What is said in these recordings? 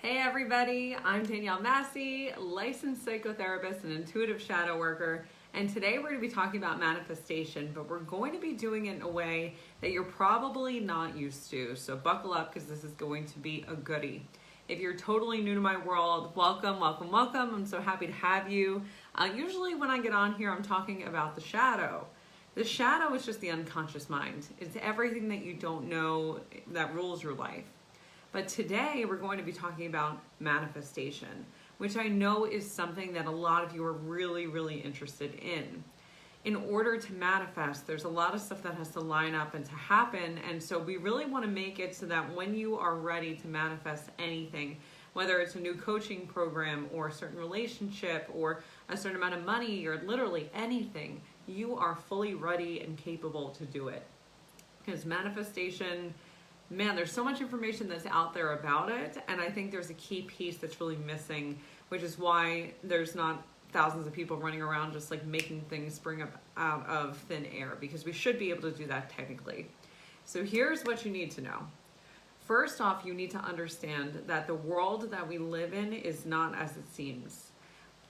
Hey everybody, I'm Danielle Massi, licensed psychotherapist and intuitive shadow worker, and today we're going to be talking about manifestation, but we're going to be doing it in a way that you're probably not used to, so buckle up because this is going to be a goodie. If you're totally new to my world, welcome. I'm so happy to have you. Usually when I get on here, I'm talking about the shadow. The shadow is just the unconscious mind. It's everything that you don't know that rules your life. But today we're going to be talking about manifestation, which I know is something that a lot of you are really interested in. In order to manifest, there's a lot of stuff that has to line up and to happen. And so we really want to make it so that when you are ready to manifest anything, whether it's a new coaching program or a certain relationship or a certain amount of money or literally anything, you are fully ready and capable to do it. Because manifestation, man, there's so much information that's out there about it, and I think there's a key piece that's really missing, which is why there's not thousands of people running around just like making things spring up out of thin air, because we should be able to do that technically. So here's what you need to know. First off, you need to understand that the world that we live in is not as it seems.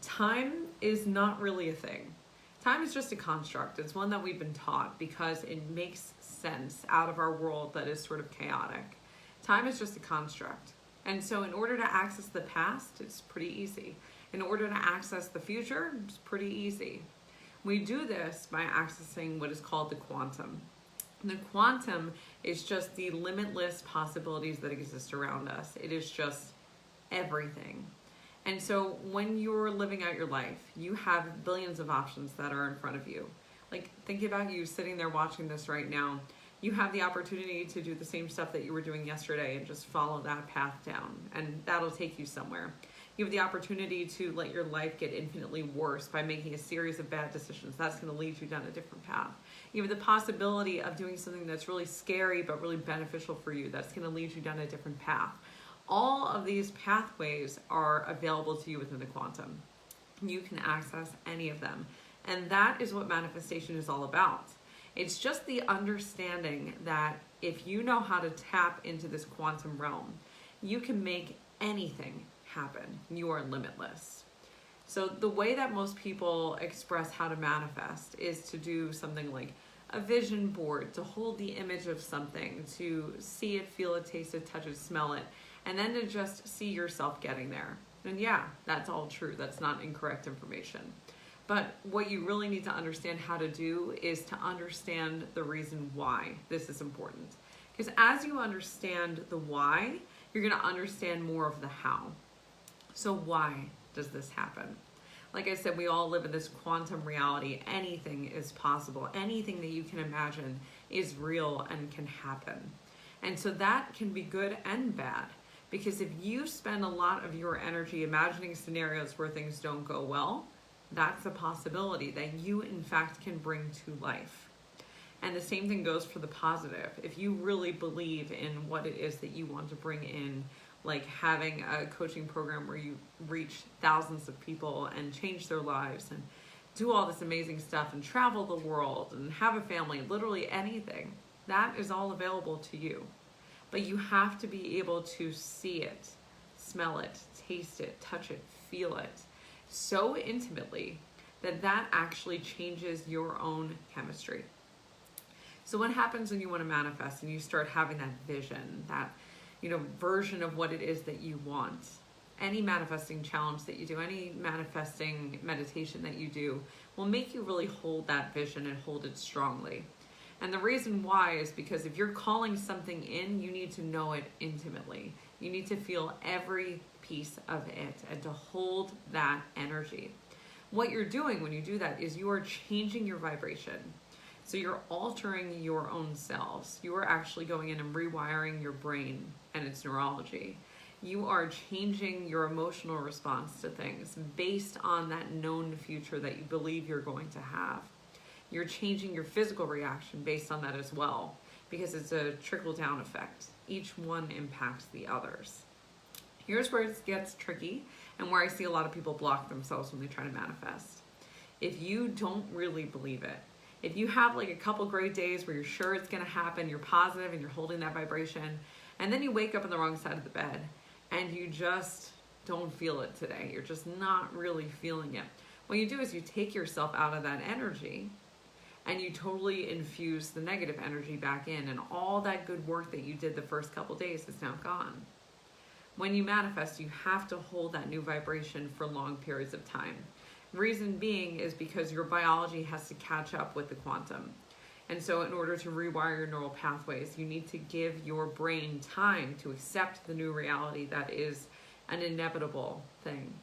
Time is not really a thing. Time is just a construct. It's one that we've been taught because it makes sense out of our world that is sort of chaotic. Time is just a construct. And so in order to access the past, it's pretty easy. In order to access the future, it's pretty easy. We do this by accessing what is called the quantum. And the quantum is just the limitless possibilities that exist around us. It is just everything. And so when you're living out your life, you have billions of options that are in front of you. Like, think about you sitting there watching this right now. You have the opportunity to do the same stuff that you were doing yesterday and just follow that path down, and that'll take you somewhere. You have the opportunity to let your life get infinitely worse by making a series of bad decisions. That's going to lead you down a different path. You have the possibility of doing something that's really scary but really beneficial for you. That's going to lead you down a different path. All of these pathways are available to you within the quantum. You can access any of them. And that is what manifestation is all about. It's just the understanding that if you know how to tap into this quantum realm, you can make anything happen. You are limitless. So the way that most people express how to manifest is to do something like a vision board, to hold the image of something, to see it, feel it, taste it, touch it, smell it, and then to just see yourself getting there. And yeah, that's all true. That's not incorrect information. But what you really need to understand how to do is to understand the reason why this is important. Because as you understand the why, you're going to understand more of the how. So why does this happen? Like I said, we all live in this quantum reality. Anything is possible. Anything that you can imagine is real and can happen. And so that can be good and bad. Because if you spend a lot of your energy imagining scenarios where things don't go well, that's a possibility that you in fact can bring to life. And the same thing goes for the positive. If you really believe in what it is that you want to bring in, like having a coaching program where you reach thousands of people and change their lives and do all this amazing stuff and travel the world and have a family, literally anything, that is all available to you. But you have to be able to see it, smell it, taste it, touch it, feel it so intimately that that actually changes your own chemistry. So what happens when you want to manifest and you start having that vision, that version of what it is that you want? Any manifesting challenge that you do, any manifesting meditation that you do will make you really hold that vision and hold it strongly. And the reason why is because if you're calling something in, you need to know it intimately. You need to feel every piece of it and to hold that energy. What you're doing when you do that is you are changing your vibration. So you're altering your own cells. You are actually going in and rewiring your brain and its neurology. You are changing your emotional response to things based on that known future that you believe you're going to have. You're changing your physical reaction based on that as well, because it's a trickle-down effect. Each one impacts the others. Here's where it gets tricky and where I see a lot of people block themselves when they try to manifest. If you don't really believe it, if you have like a couple great days where you're sure it's going to happen, you're positive and you're holding that vibration, and then you wake up on the wrong side of the bed, and you just don't feel it today. You're just not really feeling it. What you do is you take yourself out of that energy and you totally infuse the negative energy back in, and all that good work that you did the first couple days is now gone. When you manifest, you have to hold that new vibration for long periods of time. Reason being is because your biology has to catch up with the quantum. And so in order to rewire your neural pathways, you need to give your brain time to accept the new reality that is an inevitable thing.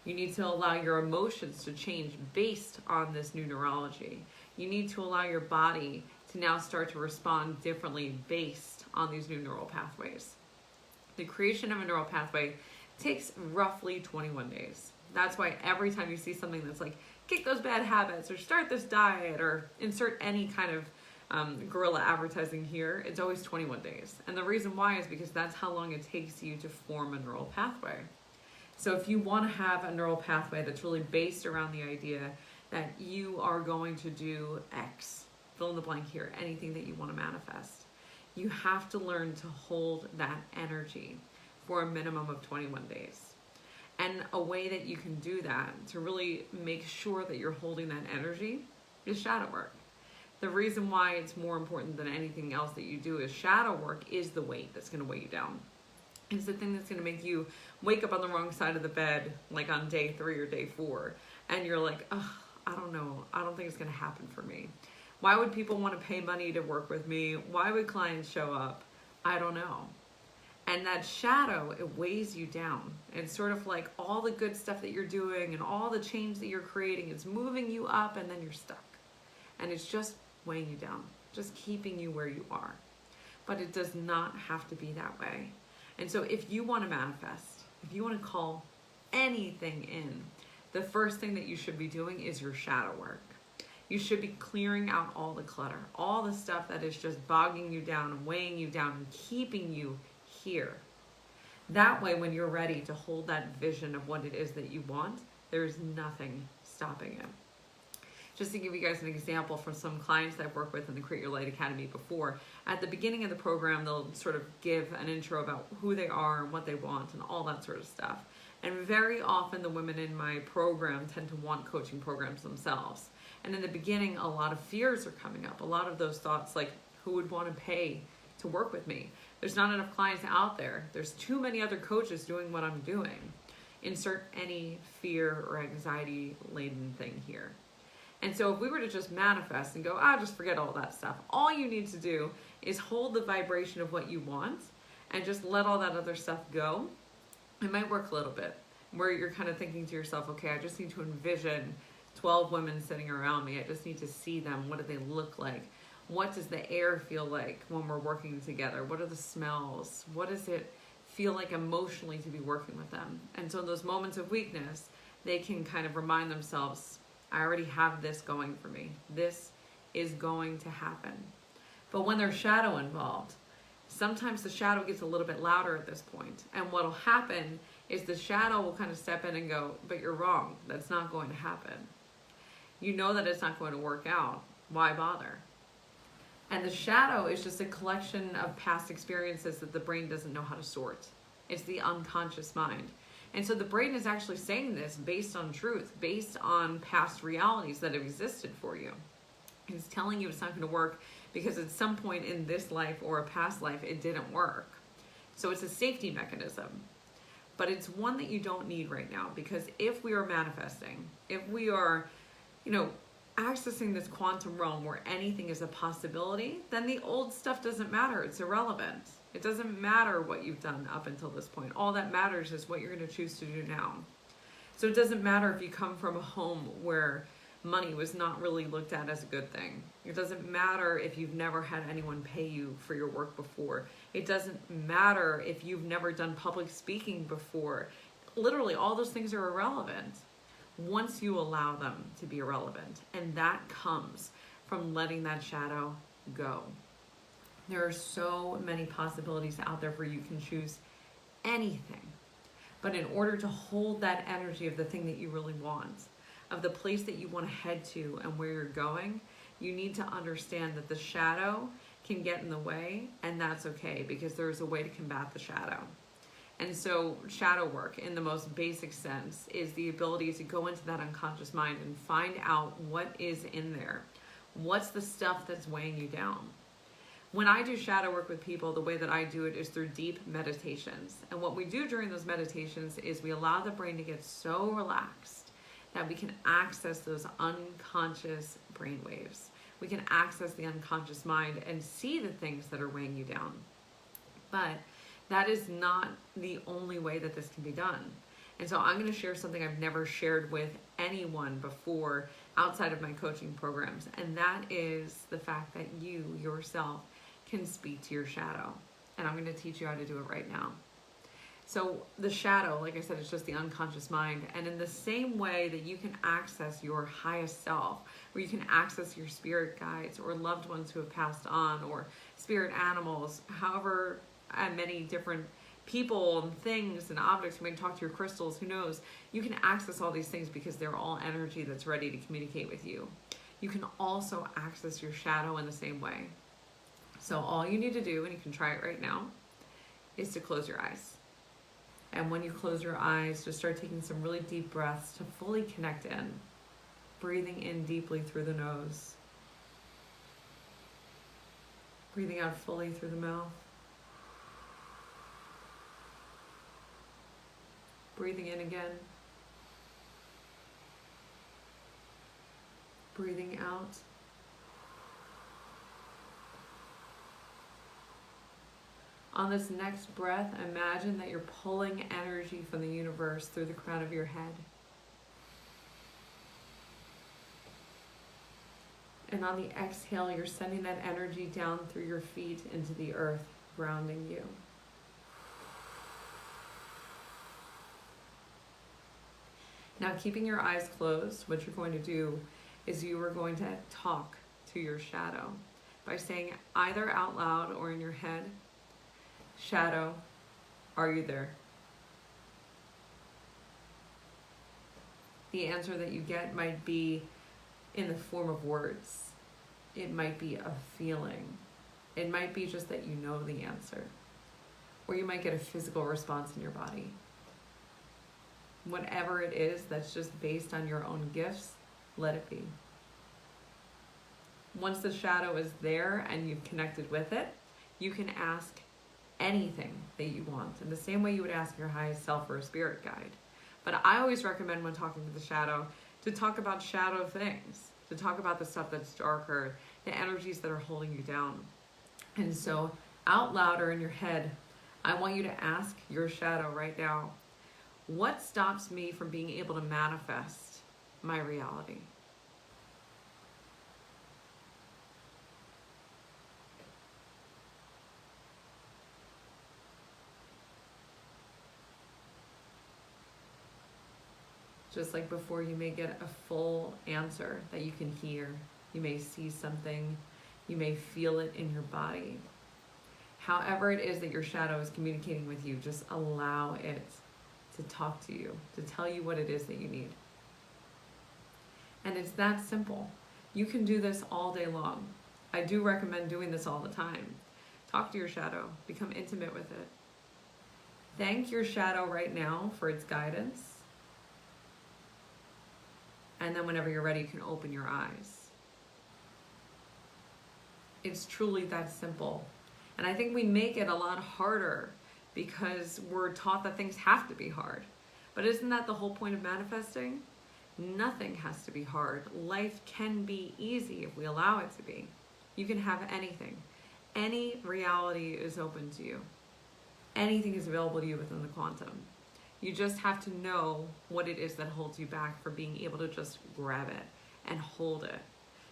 You need to allow your emotions to change based on this new neurology. You need to allow your body to now start to respond differently based on these new neural pathways. The creation of a neural pathway takes roughly 21 days. That's why every time you see something that's like, kick those bad habits or start this diet or insert any kind of guerrilla advertising here, it's always 21 days. And the reason why is because that's how long it takes you to form a neural pathway. So if you want to have a neural pathway that's really based around the idea that you are going to do X, fill in the blank here, anything that you want to manifest, you have to learn to hold that energy for a minimum of 21 days. And a way that you can do that to really make sure that you're holding that energy is shadow work. The reason why it's more important than anything else that you do is shadow work is the weight that's going to weigh you down. It's the thing that's going to make you wake up on the wrong side of the bed, like on day 3 or day 4, and you're like, oh, I don't know, I don't think it's going to happen for me. Why would people want to pay money to work with me? Why would clients show up? I don't know. And that shadow, it weighs you down. It's sort of like all the good stuff that you're doing and all the change that you're creating, it's moving you up and then you're stuck. And it's just weighing you down, just keeping you where you are. But it does not have to be that way. And so if you want to manifest, if you want to call anything in, the first thing that you should be doing is your shadow work. You should be clearing out all the clutter, all the stuff that is just bogging you down and weighing you down and keeping you here. That way, when you're ready to hold that vision of what it is that you want, there's nothing stopping it. Just to give you guys an example from some clients that I've worked with in the Create Your Light Academy before, at the beginning of the program, they'll sort of give an intro about who they are and what they want and all that sort of stuff. And very often the women in my program tend to want coaching programs themselves. And in the beginning, a lot of fears are coming up. A lot of those thoughts like, who would want to pay to work with me? There's not enough clients out there. There's too many other coaches doing what I'm doing. Insert any fear or anxiety laden thing here. And so if we were to just manifest and go, just forget all that stuff. All you need to do is hold the vibration of what you want and just let all that other stuff go. It might work a little bit where you're kind of thinking to yourself, okay, I just need to envision 12 women sitting around me. I just need to see them. What do they look like? What does the air feel like when we're working together? What are the smells? What does it feel like emotionally to be working with them? And so in those moments of weakness, they can kind of remind themselves, I already have this going for me. This is going to happen. But when there's shadow involved, sometimes the shadow gets a little bit louder at this point. And what'll happen is the shadow will kind of step in and go, but you're wrong. That's not going to happen. You know that it's not going to work out. Why bother? And the shadow is just a collection of past experiences that the brain doesn't know how to sort. It's the unconscious mind. And so the brain is actually saying this based on truth, based on past realities that have existed for you. It's telling you it's not going to work because at some point in this life or a past life, it didn't work. So it's a safety mechanism. But it's one that you don't need right now, because if we are manifesting, if we are, accessing this quantum realm where anything is a possibility, then the old stuff doesn't matter. It's irrelevant. It doesn't matter what you've done up until this point. All that matters is what you're going to choose to do now. So it doesn't matter if you come from a home where money was not really looked at as a good thing. It doesn't matter if you've never had anyone pay you for your work before. It doesn't matter if you've never done public speaking before. Literally, all those things are irrelevant once you allow them to be irrelevant. And that comes from letting that shadow go. There are so many possibilities out there where you can choose anything. But in order to hold that energy of the thing that you really want, of the place that you want to head to and where you're going, you need to understand that the shadow can get in the way, and that's okay, because there is a way to combat the shadow. And so shadow work in the most basic sense is the ability to go into that unconscious mind and find out what is in there. What's the stuff that's weighing you down? When I do shadow work with people, the way that I do it is through deep meditations. And what we do during those meditations is we allow the brain to get so relaxed that we can access those unconscious brain waves. We can access the unconscious mind and see the things that are weighing you down. But that is not the only way that this can be done. And so I'm going to share something I've never shared with anyone before outside of my coaching programs. And that is the fact that you yourself can speak to your shadow. And I'm going to teach you how to do it right now. So the shadow, like I said, is just the unconscious mind. And in the same way that you can access your highest self, where you can access your spirit guides or loved ones who have passed on, or spirit animals, however many different people and things and objects, you may talk to your crystals, who knows, you can access all these things because they're all energy that's ready to communicate with you. You can also access your shadow in the same way. So all you need to do, and you can try it right now, is to close your eyes. And when you close your eyes, just start taking some really deep breaths to fully connect in. Breathing in deeply through the nose. Breathing out fully through the mouth. Breathing in again. Breathing out. On this next breath, imagine that you're pulling energy from the universe through the crown of your head. And on the exhale, you're sending that energy down through your feet into the earth, grounding you. Now, keeping your eyes closed, what you're going to do is you are going to talk to your shadow by saying either out loud or in your head, "Shadow, are you there?" The answer that you get might be in the form of words. It might be a feeling. It might be just that you know the answer. Or you might get a physical response in your body. Whatever it is that's just based on your own gifts, let it be. Once the shadow is there and you've connected with it, you can ask anything that you want in the same way you would ask your highest self or a spirit guide. But I always recommend when talking to the shadow to talk about shadow things, to talk about the stuff that's darker, the energies that are holding you down. And so out loud or in your head, I want you to ask your shadow right now, what stops me from being able to manifest my reality? Just like before, you may get a full answer that you can hear. You may see something. You may feel it in your body. However it is that your shadow is communicating with you, just allow it to talk to you, to tell you what it is that you need. And it's that simple. You can do this all day long. I do recommend doing this all the time. Talk to your shadow. Become intimate with it. Thank your shadow right now for its guidance. And then whenever you're ready, you can open your eyes. It's truly that simple. And I think we make it a lot harder because we're taught that things have to be hard. But isn't that the whole point of manifesting? Nothing has to be hard. Life can be easy if we allow it to be. You can have anything. Any reality is open to you. Anything is available to you within the quantum. You just have to know what it is that holds you back from being able to just grab it and hold it.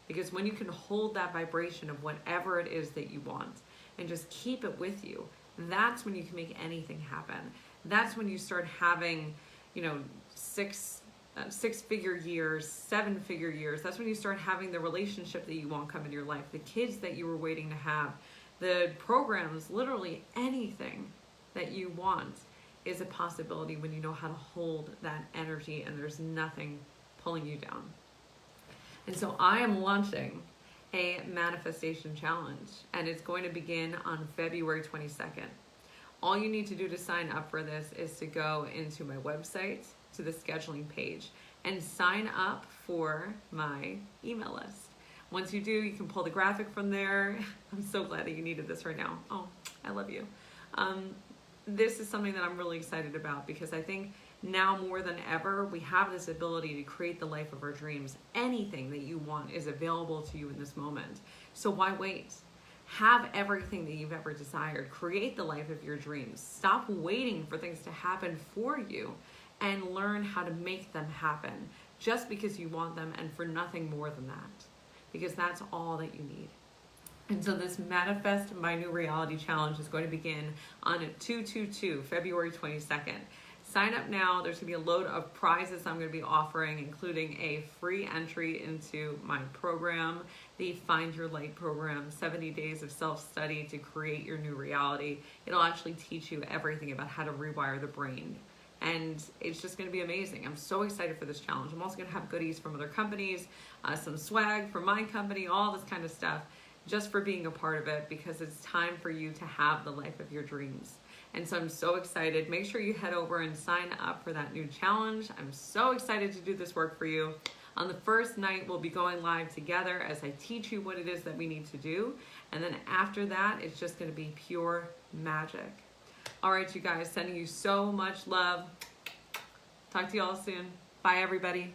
Because when you can hold that vibration of whatever it is that you want and just keep it with you, that's when you can make anything happen. That's when you start having, six-figure years, seven-figure years. That's when you start having the relationship that you want come in your life, the kids that you were waiting to have, the programs, literally anything that you want is a possibility when you know how to hold that energy and there's nothing pulling you down. And so I am launching a manifestation challenge, and it's going to begin on February 22nd. All you need to do to sign up for this is to go into my website, to the scheduling page, and sign up for my email list. Once you do, you can pull the graphic from there. I'm so glad that you needed this right now. Oh, I love you. This is something that I'm really excited about because I think now more than ever, we have this ability to create the life of our dreams. Anything that you want is available to you in this moment. So why wait? Have everything that you've ever desired. Create the life of your dreams. Stop waiting for things to happen for you and learn how to make them happen just because you want them and for nothing more than that, because that's all that you need. And so this Manifest My New Reality Challenge is going to begin on 2/2/2, February 22nd. Sign up now. There's going to be a load of prizes I'm going to be offering, including a free entry into my program, the Find Your Light program, 70 days of self-study to create your new reality. It'll actually teach you everything about how to rewire the brain. And it's just going to be amazing. I'm so excited for this challenge. I'm also going to have goodies from other companies, some swag from my company, all this kind of stuff, just for being a part of it, because it's time for you to have the life of your dreams. And so I'm so excited. Make sure you head over and sign up for that new challenge. I'm so excited to do this work for you. On the first night, we'll be going live together as I teach you what it is that we need to do. And then after that, it's just going to be pure magic. All right, you guys, sending you so much love. Talk to you all soon. Bye, everybody.